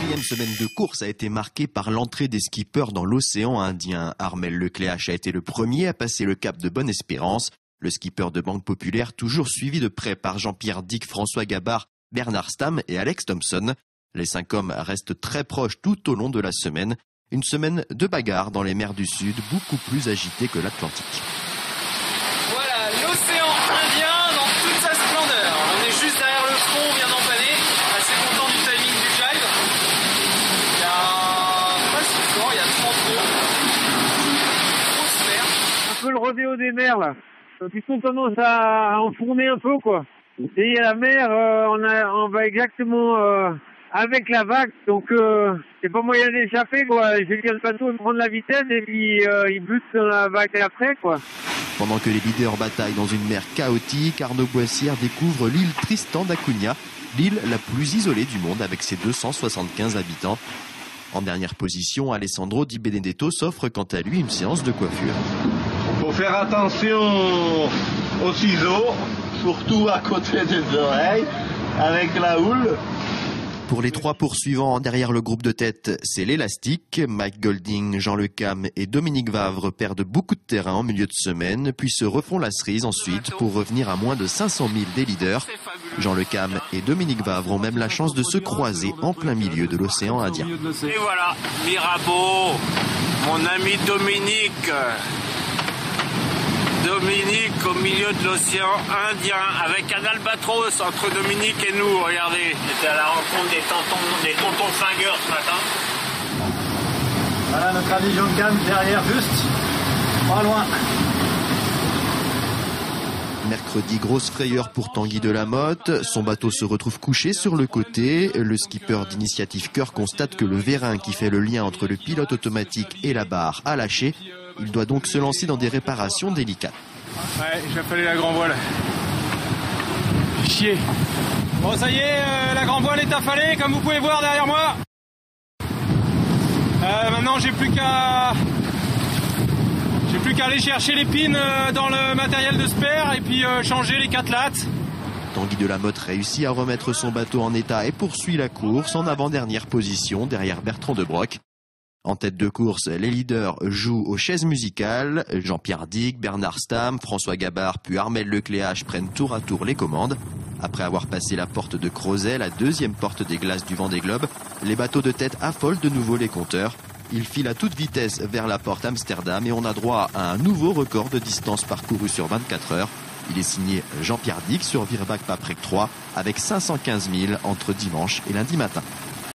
quatrième semaine de course a été marquée par l'entrée des skippers dans l'océan Indien. Armel Lecléache a été le premier à passer le cap de Bonne-Espérance. Le skipper de Banque Populaire, toujours suivi de près par Jean-Pierre Dick, François Gabard, Bernard Stamm et Alex Thompson. Les 5 hommes restent très proches tout au long de la semaine. Une semaine de bagarre dans les mers du Sud, beaucoup plus agitée que l'Atlantique. Voilà, l'océan Indien dans toute sa splendeur. On est juste derrière le front, on vient d'empanner. Assez content du timing du jibe. Il y a pas si fort, il y a 30 nœuds. Grosse mer. Un peu le rodéo des mers là. Ils sont tendance à enfourner un peu quoi. Et la mer, on va exactement avec la vague, donc c'est pas moyen d'échapper quoi. Je viens le bateau prendre la vitesse et puis il bute dans la vague après quoi. Pendant que les leaders bataillent dans une mer chaotique, Arnaud Boissière découvre l'île Tristan d'Acunha, l'île la plus isolée du monde avec ses 275 habitants. En dernière position, Alessandro Di Benedetto s'offre quant à lui une séance de coiffure. Il faut faire attention aux ciseaux, surtout à côté des oreilles, avec la houle. Pour les 3 poursuivants derrière le groupe de tête, c'est l'élastique. Mike Golding, Jean Le Cam et Dominique Vavre perdent beaucoup de terrain en milieu de semaine, puis se refont la cerise ensuite pour revenir à moins de 500 000 des leaders. Jean Le Cam et Dominique Vavre ont même la chance de se croiser en plein milieu de l'océan Indien. Et voilà, Mirabeau, mon ami Dominique au milieu de l'océan Indien, avec un albatros entre Dominique et nous, regardez. J'étais à la rencontre des tontons flingueurs ce matin. Voilà notre ami Jean Cam derrière, juste, pas loin. Mercredi, grosse frayeur pour Tanguy Delamotte. Son bateau se retrouve couché sur le côté. Le skipper d'Initiative Cœur constate que le vérin qui fait le lien entre le pilote automatique et la barre a lâché. Il doit donc se lancer dans des réparations délicates. Ouais, j'ai fallu la grand voile. Chier. Bon, ça y est, la grand voile est affalée, comme vous pouvez voir derrière moi. Maintenant, j'ai plus qu'à aller chercher les pins dans le matériel de spare et puis changer les 4 lattes. Tanguy Delamotte réussit à remettre son bateau en état et poursuit la course en avant-dernière position derrière Bertrand de Broc. En tête de course, les leaders jouent aux chaises musicales. Jean-Pierre Dick, Bernard Stamm, François Gabard puis Armel Lecléache prennent tour à tour les commandes. Après avoir passé la porte de Crozet, la deuxième porte des glaces du Vendée Globe, les bateaux de tête affolent de nouveau les compteurs. Ils filent à toute vitesse vers la porte Amsterdam et on a droit à un nouveau record de distance parcourue sur 24 heures. Il est signé Jean-Pierre Dick sur Virbac Paprec 3 avec 515 000 entre dimanche et lundi matin.